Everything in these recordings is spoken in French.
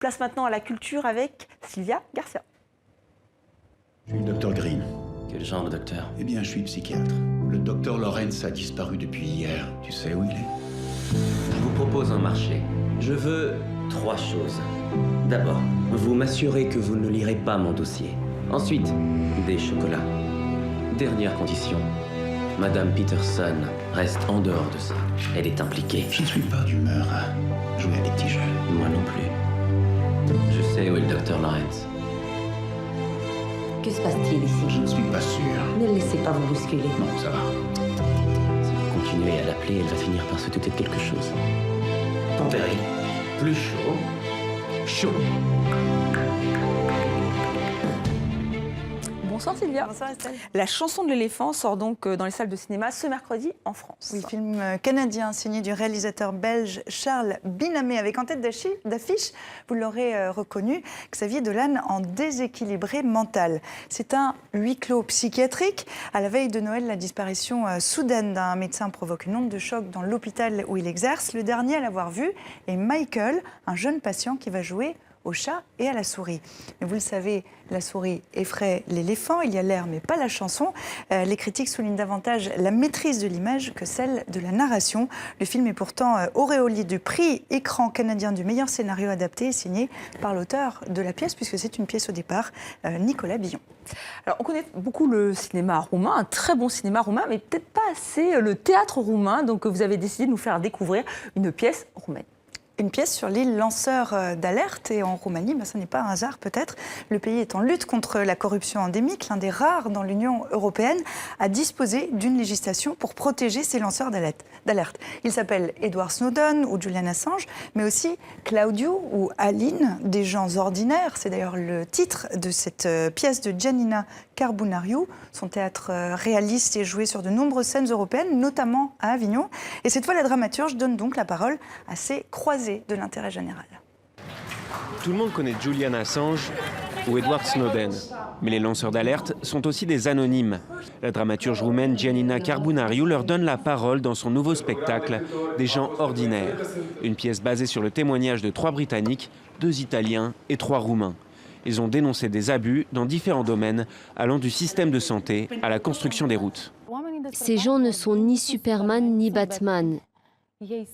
Place maintenant à la culture avec Sylvia Garcia. Je suis le docteur Green. Quel genre de docteur? Eh bien, je suis psychiatre. Le docteur Lawrence a disparu depuis hier. Tu sais où il est? Je vous propose un marché. Je veux 3 choses. D'abord, vous m'assurez que vous ne lirez pas mon dossier. Ensuite, des chocolats. Dernière condition, Madame Peterson reste en dehors de ça. Elle est impliquée. Je ne suis pas d'humeur à jouer à des petits jeux. Moi non plus. Je sais où est le docteur Lawrence. Que se passe-t-il ici? Je ne suis pas sûr. Ne le laissez pas vous bousculer. Non, ça va. Si vous continuez à l'appeler, elle va finir par se douter de quelque chose. Tempéré. Plus chaud. Chaud. Bonsoir Sylvia. Bonsoir Estelle. La chanson de l'éléphant sort donc dans les salles de cinéma ce mercredi en France. Oui, film canadien signé du réalisateur belge Charles Binamé avec en tête d'affiche, vous l'aurez reconnu, Xavier Dolan en déséquilibré mental. C'est un huis clos psychiatrique. À la veille de Noël, la disparition soudaine d'un médecin provoque une onde de choc dans l'hôpital où il exerce. Le dernier à l'avoir vu est Michael, un jeune patient qui va jouer au chat et à la souris. Mais vous le savez, la souris effraie l'éléphant, il y a l'air mais pas la chanson. Les critiques soulignent davantage la maîtrise de l'image que celle de la narration. Le film est pourtant auréolé du prix écran canadien du meilleur scénario adapté et signé par l'auteur de la pièce, puisque c'est une pièce au départ, Nicolas Billon. Alors, on connaît beaucoup le cinéma roumain, un très bon cinéma roumain, mais peut-être pas assez le théâtre roumain. Donc, vous avez décidé de nous faire découvrir une pièce roumaine. Une pièce sur l'île lanceur d'alerte et en Roumanie, ce n'est pas un hasard peut-être. Le pays est en lutte contre la corruption endémique, l'un des rares dans l'Union européenne à disposer d'une législation pour protéger ces lanceurs d'alerte. Ils s'appellent Edward Snowden ou Julian Assange, mais aussi Claudiu ou Aline, des gens ordinaires. C'est d'ailleurs le titre de cette pièce de Giannina Carbonariu. Son théâtre réaliste est joué sur de nombreuses scènes européennes, notamment à Avignon. Et cette fois, la dramaturge donne donc la parole à ces croisés de l'intérêt général. Tout le monde connaît Julian Assange ou Edward Snowden, mais les lanceurs d'alerte sont aussi des anonymes. La dramaturge roumaine Giannina Carbonariu leur donne la parole dans son nouveau spectacle « Des gens ordinaires », une pièce basée sur le témoignage de 3 Britanniques, 2 Italiens et 3 Roumains. Ils ont dénoncé des abus dans différents domaines, allant du système de santé à la construction des routes. Ces gens ne sont ni Superman ni Batman.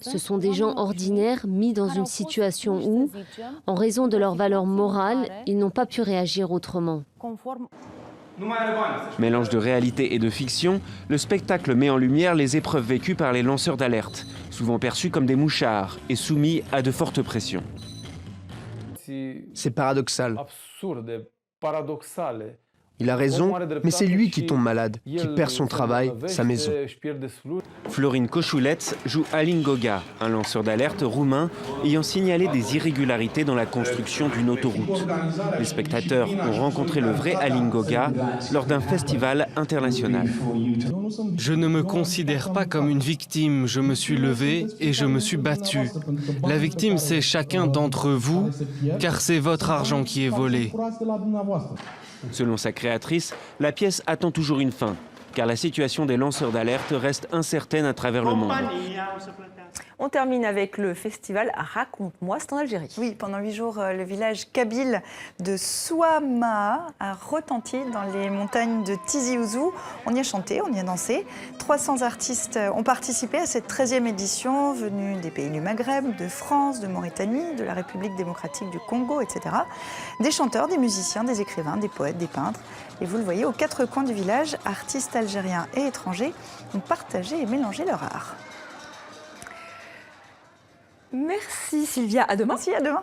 Ce sont des gens ordinaires mis dans une situation où, en raison de leurs valeurs morales, ils n'ont pas pu réagir autrement. Mélange de réalité et de fiction, le spectacle met en lumière les épreuves vécues par les lanceurs d'alerte, souvent perçus comme des mouchards et soumis à de fortes pressions. C'est paradoxal. Il a raison, mais c'est lui qui tombe malade, qui perd son travail, sa maison. Florine Cochoulette joue Alin Goga, un lanceur d'alerte roumain ayant signalé des irrégularités dans la construction d'une autoroute. Les spectateurs ont rencontré le vrai Alin Goga lors d'un festival international. Je ne me considère pas comme une victime, je me suis levé et je me suis battu. La victime, c'est chacun d'entre vous, car c'est votre argent qui est volé. Selon sa créatrice, la pièce attend toujours une fin, car la situation des lanceurs d'alerte reste incertaine à travers le monde. On termine avec le festival Raconte-moi, c'est en Algérie. Oui, pendant 8 jours, le village kabyle de Souama a retenti dans les montagnes de Tizi Ouzou. On y a chanté, on y a dansé. 300 artistes ont participé à cette 13e édition, venus des pays du Maghreb, de France, de Mauritanie, de la République démocratique du Congo, etc. Des chanteurs, des musiciens, des écrivains, des poètes, des peintres. Et vous le voyez, aux 4 coins du village, artistes algériens et étrangers ont partagé et mélangé leur art. Merci Sylvia, à demain. Merci, à demain.